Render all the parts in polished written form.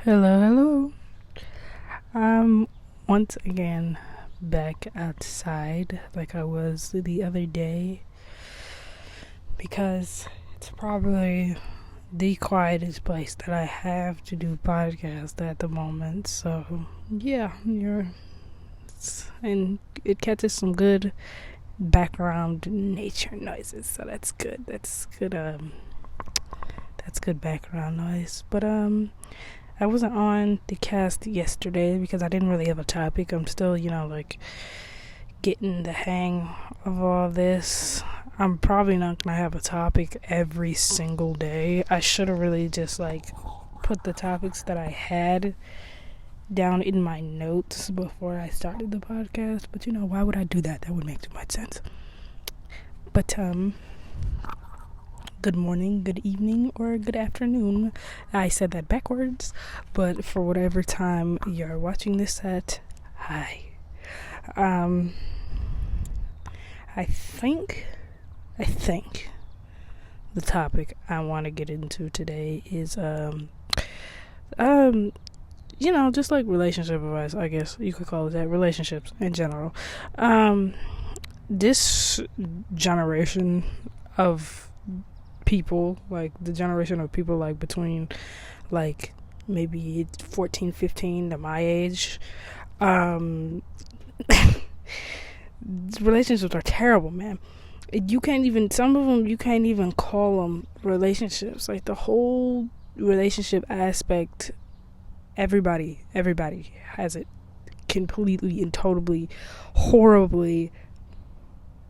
Hello, hello. I'm once again back outside like I was the other day because it's probably the quietest place that I have to do podcast at the moment. So yeah, and it catches some good background nature noises. So that's good. That's good. That's good background noise. But I wasn't on the cast yesterday because I didn't really have a topic. I'm still, like getting the hang of all this. I'm probably not gonna have a topic every single day. I should have really just put the topics that I had down in my notes before I started the podcast. But why would I do that? That would make too much sense. But good morning, good evening, or good afternoon. I said that backwards, but for whatever time you're watching this at, hi. I think the topic I want to get into today is just like relationship advice. I guess you could call it that. Relationships in general. This generation of people, like the generation of people like between maybe 14, 15 to my age, relationships are terrible, man. You can't even, some of them, you can't even call them relationships. Like the whole relationship aspect, everybody has it completely and totally horribly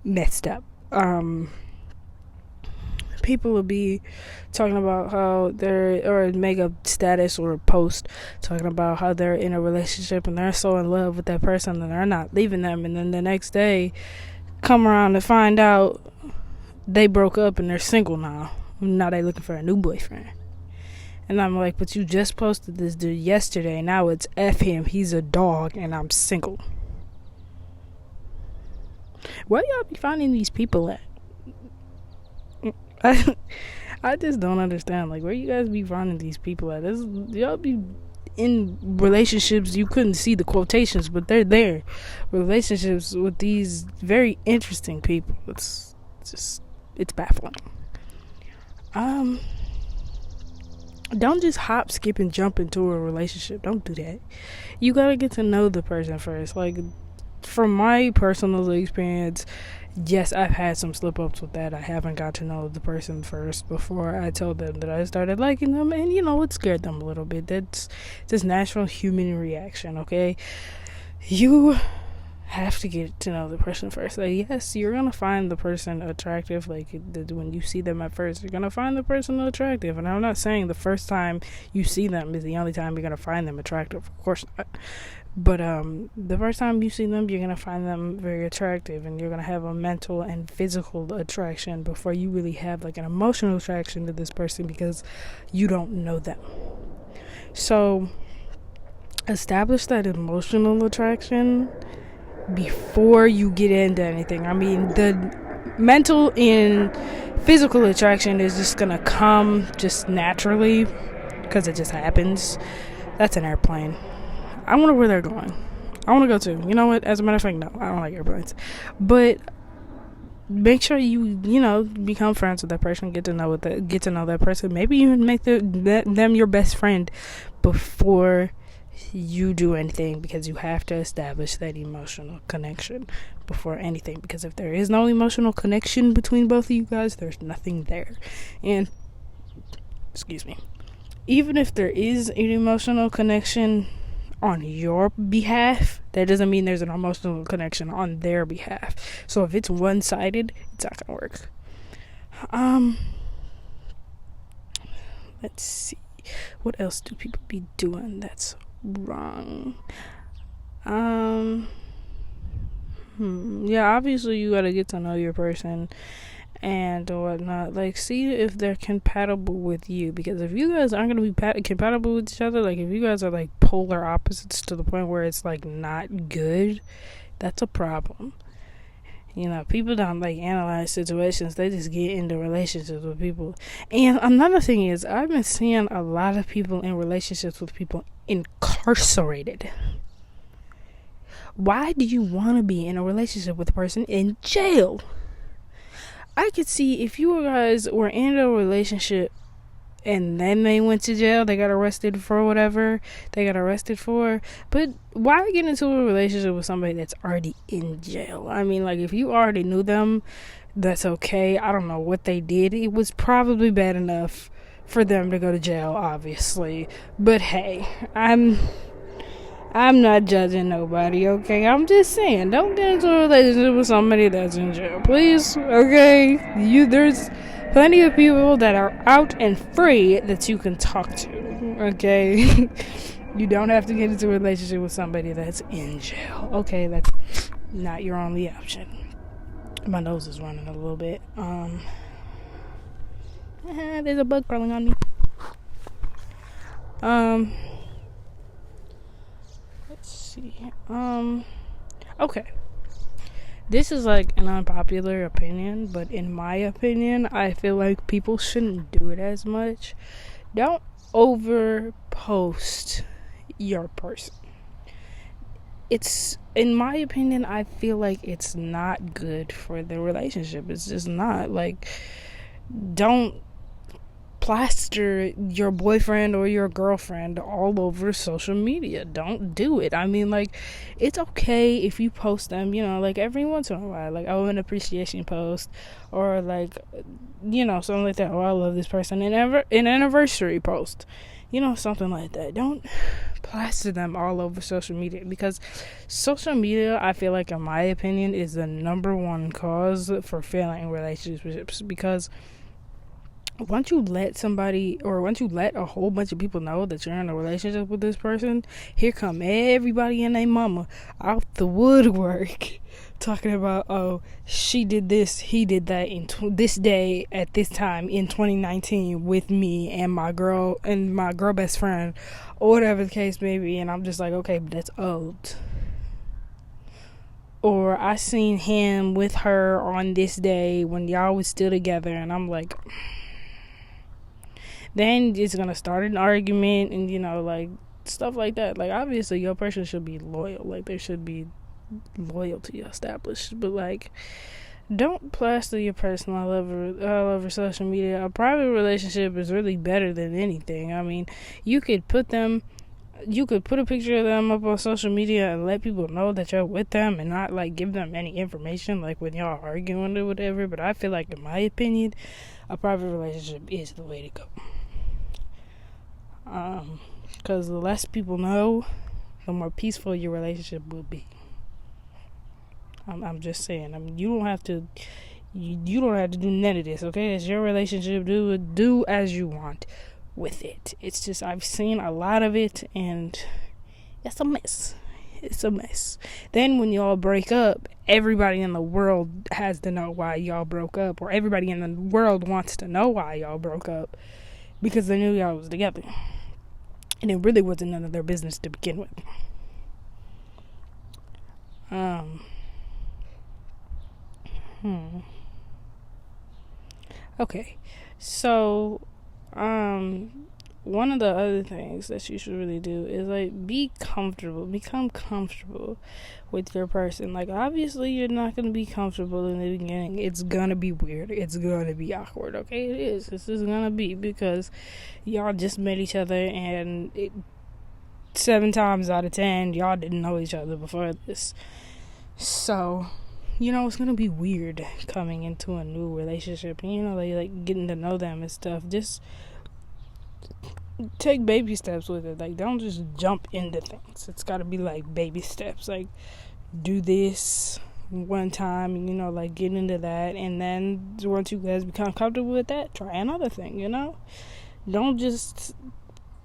messed up. People will be talking about how they're, or make a status or a post talking about how they're in a relationship and they're so in love with that person and they're not leaving them, and then the next day come around to find out they broke up and they're single now they looking for a new boyfriend. And I'm like, but you just posted this dude yesterday. Now it's F him, he's a dog, and I'm single. Where y'all be finding these people at? I just don't understand. Like, where you guys be finding these people at? Y'all be in relationships, you couldn't see the quotations, but they're there. Relationships with these very interesting people. It's baffling. Don't just hop, skip, and jump into a relationship. Don't do that. You gotta get to know the person first. Like, from my personal experience, yes, I've had some slip ups with that. I haven't got to know the person first before I told them that I started liking them, and it scared them a little bit. That's just natural human reaction, okay? You have to get to know the person first. Like, yes, you're gonna find the person attractive. Like, when you see them at first, you're gonna find the person attractive. And I'm not saying the first time you see them is the only time you're gonna find them attractive. Of course not. But the first time you see them, you're gonna find them very attractive, and you're gonna have a mental and physical attraction before you really have like an emotional attraction to this person, because you don't know them. So establish that emotional attraction before you get into anything. I mean, the mental and physical attraction is just gonna come just naturally because it just happens. That's an airplane. I wonder where they're going. I want to go too. You know what? As a matter of fact, no, I don't like airplanes. But make sure you become friends with that person. Get to know that person. Maybe even make them your best friend before you do anything, because you have to establish that emotional connection before anything. Because if there is no emotional connection between both of you guys, there's nothing there. And excuse me, even if there is an emotional connection on your behalf, that doesn't mean there's an emotional connection on their behalf. So if it's one-sided, it's not gonna work. Let's see, what else do people be doing that's wrong? Yeah, obviously you gotta get to know your person and whatnot. Like, see if they're compatible with you, because if you guys aren't gonna be compatible with each other, like if you guys are like polar opposites to the point where it's like not good, that's a problem. You know, people don't like analyze situations. They just get into relationships with people. And another thing is, I've been seeing a lot of people in relationships with people incarcerated. Why do you want to be in a relationship with a person in jail? I could see if you guys were in a relationship and then they went to jail, they got arrested for whatever they got arrested for. But why get into a relationship with somebody that's already in jail? I mean, like, if you already knew them, that's okay. I don't know what they did. It was probably bad enough for them to go to jail, obviously. But hey, I'm not judging nobody, okay? I'm just saying, don't get into a relationship with somebody that's in jail, please, okay? There's plenty of people that are out and free that you can talk to, okay? You don't have to get into a relationship with somebody that's in jail, okay? That's not your only option. My nose is running a little bit. There's a bug crawling on me. Let's see. Okay. This is like an unpopular opinion, but in my opinion, I feel like people shouldn't do it as much. Don't overpost your person. It's, in my opinion, I feel like it's not good for the relationship. It's just not. Like, don't plaster your boyfriend or your girlfriend all over social media. Don't do it. I mean, like, it's okay if you post them, you know, like every once in a while, like, oh, an appreciation post, or like, you know, something like that. Oh, I love this person. An anniversary post, you know, something like that. Don't plaster them all over social media, because social media, I feel like, in my opinion, is the number one cause for failing relationships. Because once you let a whole bunch of people know that you're in a relationship with this person, here come everybody and their mama out the woodwork talking about, oh, she did this, he did that in this day at this time in 2019 with me and my girl best friend, or whatever the case may be. And I'm just like, okay, but that's old. Or I seen him with her on this day when y'all was still together, and I'm like, then it's gonna start an argument, and, you know, like, stuff like that. Like, obviously your person should be loyal. Like, there should be loyalty established, but, like, don't plaster your person all over social media. A private relationship is really better than anything. I mean, you could put a picture of them up on social media and let people know that you're with them, and not, like, give them any information, like, when y'all arguing or whatever. But I feel like, in my opinion, a private relationship is the way to go. Because the less people know, the more peaceful your relationship will be. I'm just saying. I mean, you don't have to do none of this, okay? It's your relationship. Do as you want with it. It's just, I've seen a lot of it, and it's a mess. It's a mess. Then when y'all break up, everybody in the world has to know why y'all broke up, or everybody in the world wants to know why y'all broke up, because they knew y'all was together, and it really wasn't none of their business to begin with. Okay, so one of the other things that you should really do is, like, become comfortable with your person. Like, obviously you're not going to be comfortable in the beginning. It's going to be weird. It's going to be awkward. Okay, it is. This is going to be, because y'all just met each other, and 7 times out of 10 y'all didn't know each other before this. So, you know, it's going to be weird coming into a new relationship, and, you know, like getting to know them and stuff. Just take baby steps with it. Like, don't just jump into things. It's got to be, like, baby steps. Like, do this one time, you know, like, get into that, and then once you guys become comfortable with that, try another thing, you know? Don't just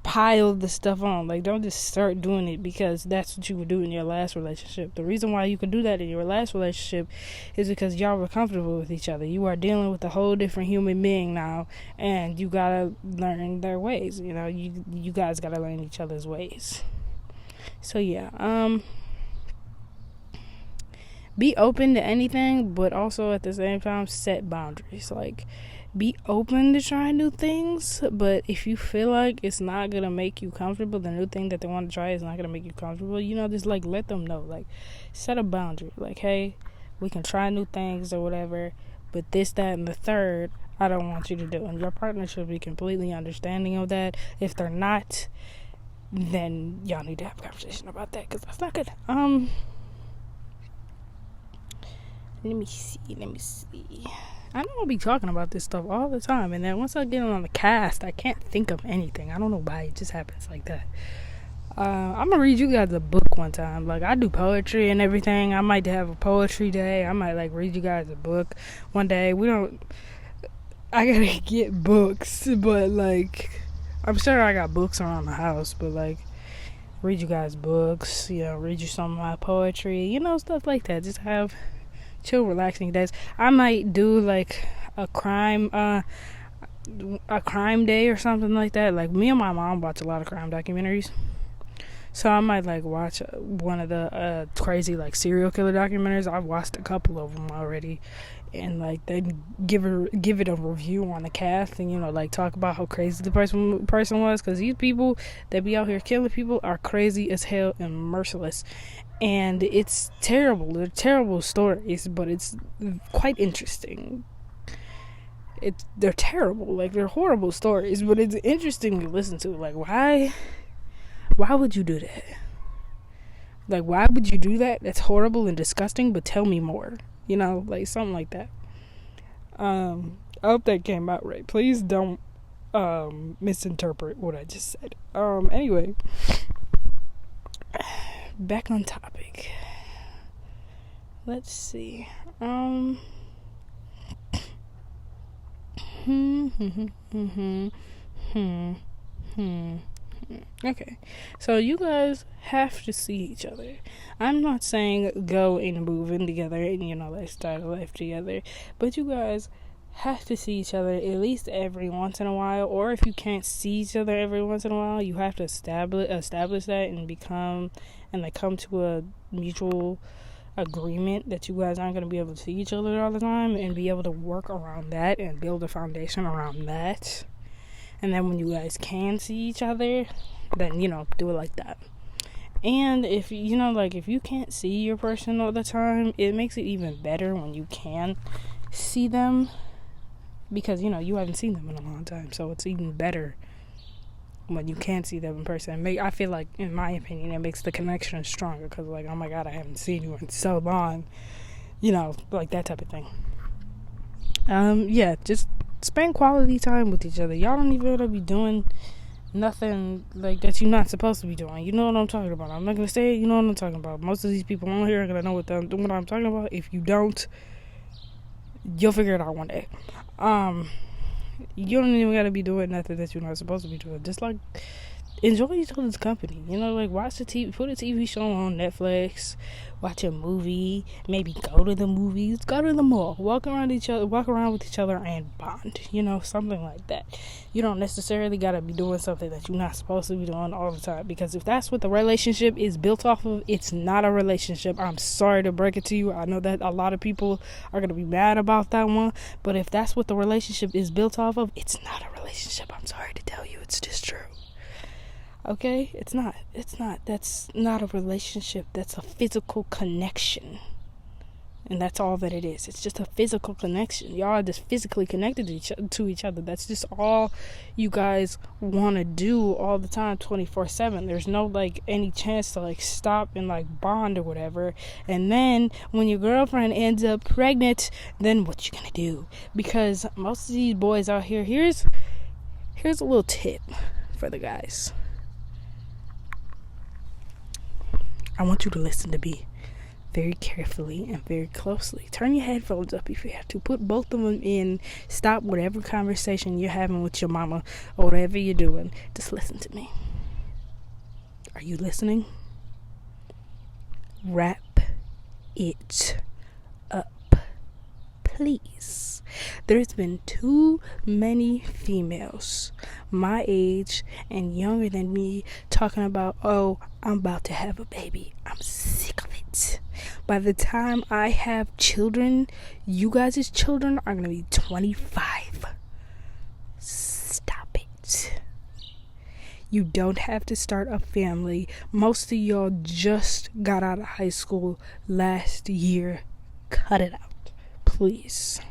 pile the stuff on. Like, don't just start doing it because that's what you would do in your last relationship. The reason why you could do that in your last relationship is because y'all were comfortable with each other. You are dealing with a whole different human being now, and you gotta learn their ways. You know, you guys gotta learn each other's ways. So yeah, be open to anything, but also at the same time set boundaries. Like, be open to trying new things, but if you feel like it's not gonna make you comfortable, the new thing that they want to try is not gonna make you comfortable, just like let them know. Like, set a boundary. Like, hey, we can try new things or whatever, but this, that, and the third, I don't want you to do. And your partner should be completely understanding of that. If they're not, then y'all need to have a conversation about that, because that's not good. Let me see. I know I'll be talking about this stuff all the time, and then once I get on the cast, I can't think of anything. I don't know why, it just happens like that. I'm gonna read you guys a book one time. Like, I do poetry and everything. I might have a poetry day. I might like read you guys a book one day. I gotta get books, but like, I'm sure I got books around the house, but like, read you guys books, read you some of my poetry, stuff like that. Just have chill, relaxing days. I might do like a crime day or something like that. Like, me and my mom watch a lot of crime documentaries, so I might like watch one of the crazy like serial killer documentaries. I've watched a couple of them already, and like they give it a review on the cast, and like talk about how crazy the person was, because these people that be out here killing people are crazy as hell and merciless. And it's terrible. They're terrible stories, but it's quite interesting. They're terrible. Like, they're horrible stories, but it's interesting to listen to. Like, why would you do that? Like, why would you do that? That's horrible and disgusting, but tell me more. Like, something like that. I hope that came out right. Please don't misinterpret what I just said. Anyway, back on topic. Let's see. Okay, so you guys have to see each other. I'm not saying go and move in together and like start a life together, but you guys have to see each other at least every once in a while. Or if you can't see each other every once in a while, you have to establish that and come to a mutual agreement that you guys aren't going to be able to see each other all the time, and be able to work around that and build a foundation around that. And then when you guys can see each other, then do it like that. And if if you can't see your person all the time, it makes it even better when you can see them, because you haven't seen them in a long time, so it's even better when you can see them in person. I feel like, in my opinion, it makes the connection stronger, because like, oh my god, I haven't seen you in so long, like that type of thing. Just spend quality time with each other. Y'all don't even want to be doing nothing like that you're not supposed to be doing. You know what I'm talking about. I'm not gonna say it. You know what I'm talking about. Most of these people on here are gonna know what I'm talking about. If you don't, you'll figure it out one day. You don't even gotta be doing nothing that you're not supposed to be doing. Just like, enjoy each other's company. Like, watch the TV, put a TV show on Netflix, watch a movie, maybe go to the movies, go to the mall, walk around with each other and bond. Something like that. You don't necessarily gotta be doing something that you're not supposed to be doing all the time, because if that's what the relationship is built off of, it's not a relationship. I'm sorry to break it to you. I know that a lot of people are gonna be mad about that one, but if that's what the relationship is built off of, it's not a relationship. I'm sorry to tell you, it's just true. Okay? It's not. That's not a relationship. That's a physical connection. And that's all that it is. It's just a physical connection. Y'all are just physically connected to each other. That's just all you guys want to do all the time, 24/7. There's no, like, any chance to, like, stop and, like, bond or whatever. And then when your girlfriend ends up pregnant, then what you gonna do? Because most of these boys out here, here's a little tip for the guys. I want you to listen to me very carefully and very closely. Turn your headphones up if you have to. Put both of them in. Stop whatever conversation you're having with your mama or whatever you're doing. Just listen to me. Are you listening? Wrap it up, please. There's been too many females my age and younger than me talking about, oh, I'm about to have a baby. I'm sick of it. By the time I have children, you guys' children are gonna be 25. Stop it. You don't have to start a family. Most of y'all just got out of high school last year. Cut it out, please.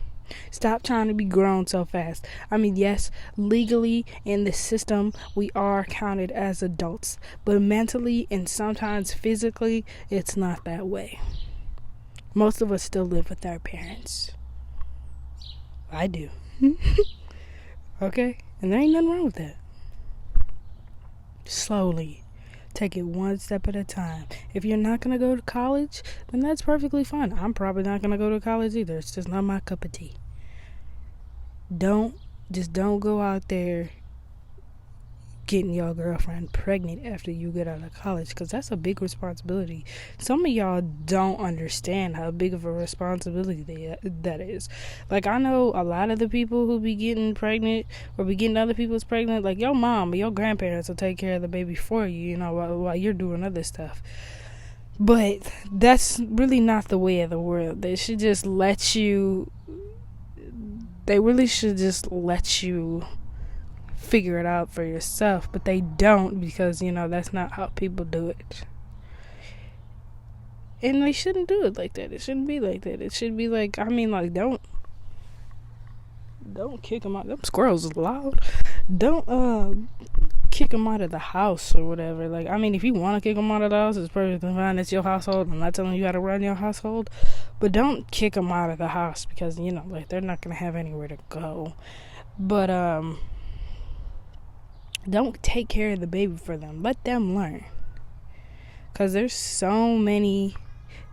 Stop trying to be grown so fast. I mean, yes, legally in the system, we are counted as adults, but mentally and sometimes physically, it's not that way. Most of us still live with our parents. I do. Okay? And there ain't nothing wrong with that. Slowly. Take it one step at a time. If you're not going to go to college, then that's perfectly fine. I'm probably not going to go to college either. It's just not my cup of tea. Don't go out there getting your girlfriend pregnant after you get out of college, because that's a big responsibility. Some of y'all don't understand how big of a responsibility that is. Like, I know a lot of the people who be getting pregnant or be getting other people's pregnant, like your mom or your grandparents will take care of the baby for you, while you're doing other stuff. But that's really not the way of the world. They really should just let you figure it out for yourself, but they don't, because that's not how people do it, and they shouldn't do it like that. It shouldn't be like that. It should be like, don't kick them out. Them squirrels is loud. Don't kick them out of the house or whatever. Like, if you want to kick them out of the house, it's perfectly fine. It's your household. I'm not telling you how to run your household, but don't kick them out of the house, because they're not gonna have anywhere to go. But don't take care of the baby for them. Let them learn. Because there's so many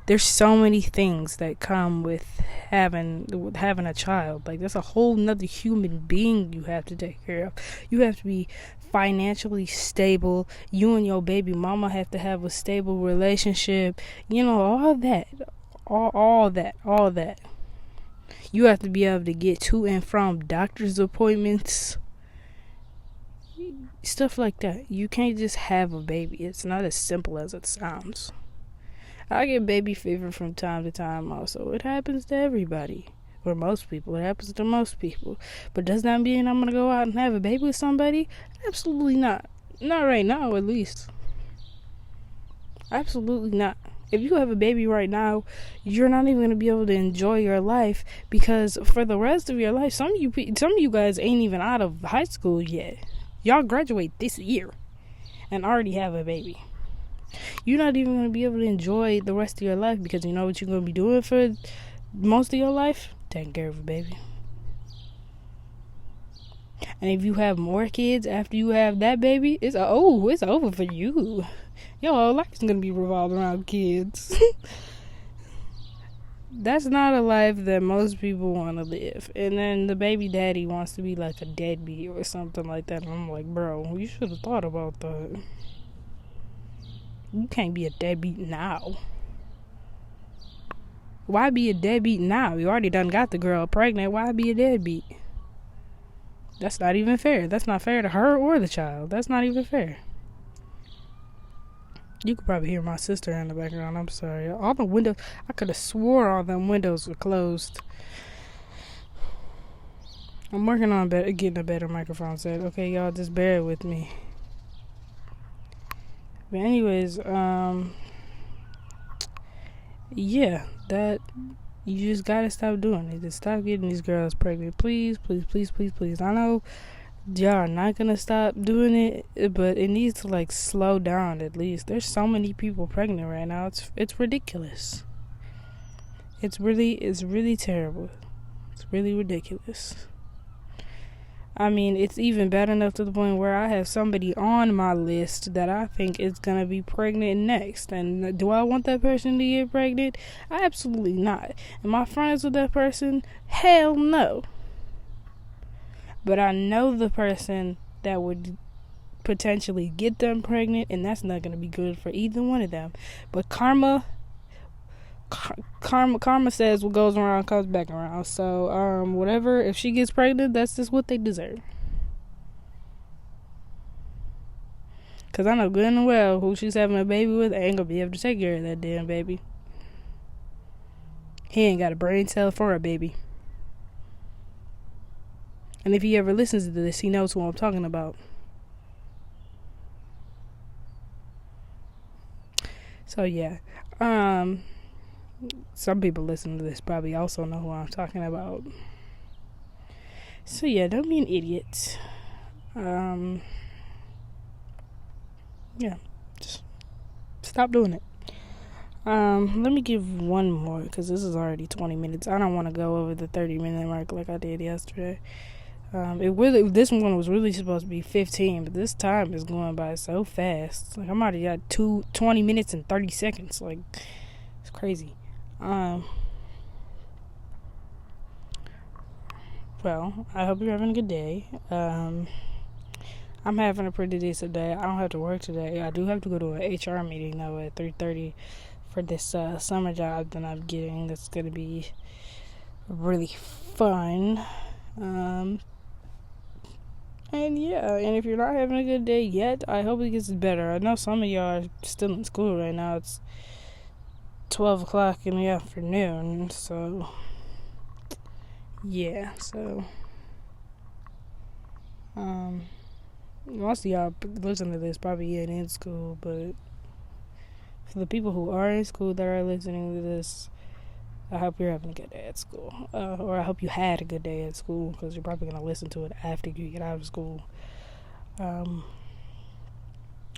things that come with having a child. Like, there's a whole nother human being you have to take care of. You have to be financially stable. You and your baby mama have to have a stable relationship. All that. All that. You have to be able to get to and from doctor's appointments. Stuff like that. You can't just have a baby. It's not as simple as it sounds. I get baby fever from time to time also. It happens to everybody. Or most people. It happens to most people. But does that mean I'm going to go out and have a baby with somebody? Absolutely not. Not right now, at least. Absolutely not. If you have a baby right now, you're not even going to be able to enjoy your life, because for the rest of your life, some of you guys ain't even out of high school yet. Y'all graduate this year and already have a baby. You're not even going to be able to enjoy the rest of your life, because you know what you're going to be doing for most of your life? Taking care of a baby. And if you have more kids after you have that baby, it's over for you. Your whole life is going to be revolved around kids. That's not a life that most people want to live. And then the baby daddy wants to be like a deadbeat or something like that. And I'm like, bro, you should have thought about that. You can't be a deadbeat now. Why be a deadbeat now? You already done got the girl pregnant. Why be a deadbeat? That's not even fair. That's not fair to her or the child. That's not even fair. You could probably hear my sister in the background. I'm sorry. All the windows, I could have swore all them windows were closed. I'm working on getting a better microphone set. Okay, y'all, just bear with me. But anyways, yeah, that you just gotta stop doing it. Just stop getting these girls pregnant. Please, please, please, please, please. I know y'all are not gonna stop doing it, but it needs to slow down at least. There's so many people pregnant right now. It's ridiculous. It's really terrible. It's really ridiculous. It's even bad enough to the point where I have somebody on my list that I think is gonna be pregnant next. And do I want that person to get pregnant? Absolutely not. Am I friends with that person? Hell no. But I know the person that would potentially get them pregnant, and that's not going to be good for either one of them. But karma says what goes around comes back around. So, whatever, if she gets pregnant, that's just what they deserve. Because I know good and well who she's having a baby with ain't going to be able to take care of that damn baby. He ain't got a brain cell for a baby. And if he ever listens to this, he knows who I'm talking about. So yeah. Some people listening to this probably also know who I'm talking about. So yeah, don't be an idiot. Yeah, just stop doing it. Let me give one more because this is already 20 minutes. I don't want to go over the 30-minute mark like I did yesterday. This one was really supposed to be 15, but this time is going by so fast. Like I'm already at 20 minutes and 30 seconds. Like it's crazy. Well, I hope you're having a good day. I'm having a pretty decent day. I don't have to work today. I do have to go to an HR meeting though at 3:30 for this summer job that I'm getting. That's gonna be really fun. And yeah, and if you're not having a good day yet, I hope it gets better. I know some of y'all are still in school right now. It's 12 o'clock in the afternoon, so yeah, so most of y'all listen to this probably ain't in school, but for the people who are in school that are listening to this, I hope you're having a good day at school, or I hope you had a good day at school, because you're probably going to listen to it after you get out of school.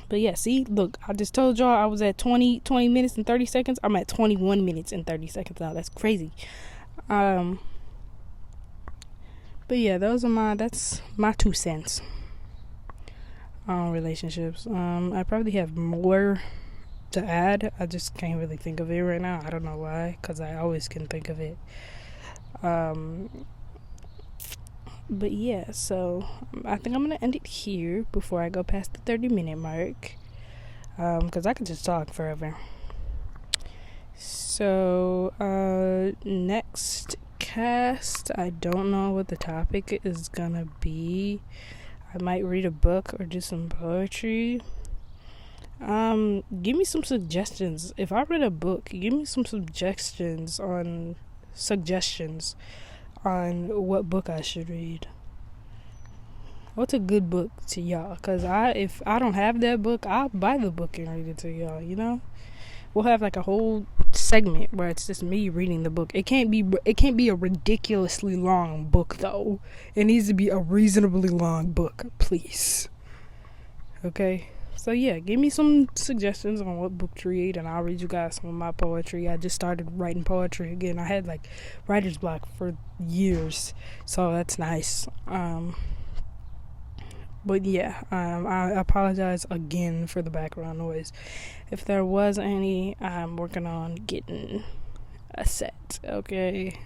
But yeah, see, look, I just told y'all I was at 20 minutes and 30 seconds. I'm at 21 minutes and 30 seconds now. That's crazy. But yeah, that's my 2 cents on relationships. I probably have more to add. I just can't really think of it right now. I don't know why, because I always can think of it. But yeah, so I think I'm gonna end it here before I go past the 30-minute mark, because I could just talk forever. So next cast, I don't know what the topic is gonna be. I might read a book or do some poetry. Give me some suggestions. If I read a book, give me some suggestions on what book I should read. What's a good book to y'all? Because if I don't have that book, I'll buy the book and read it to y'all, you know? We'll have like a whole segment where it's just me reading the book. It can't be a ridiculously long book though. It needs to be a reasonably long book, please. Okay? So yeah, give me some suggestions on what book to read, and I'll read you guys some of my poetry. I just started writing poetry again. I had like writer's block for years, so that's nice. But yeah, I apologize again for the background noise. If there was any, I'm working on getting a set, okay?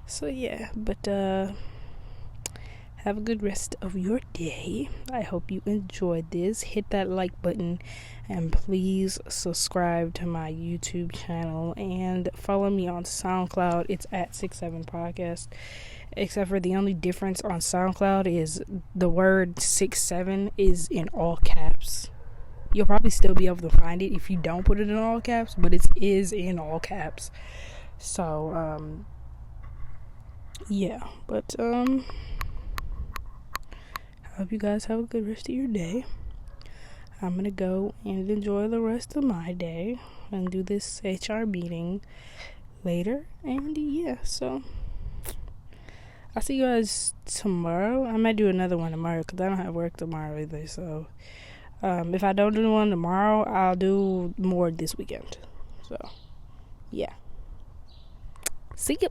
So yeah, but have a good rest of your day. I hope you enjoyed this. Hit that like button and please subscribe to my YouTube channel and follow me on SoundCloud. It's at 67 Podcast. Except for the only difference on SoundCloud is the word 67 is in all caps. You'll probably still be able to find it if you don't put it in all caps, but it is in all caps. So yeah, but I hope you guys have a good rest of your day. I'm gonna go and enjoy the rest of my day and do this HR meeting later. And yeah, so I'll see you guys tomorrow. I might do another one tomorrow because I don't have work tomorrow either. So if I don't do one tomorrow, I'll do more this weekend. So yeah, see you.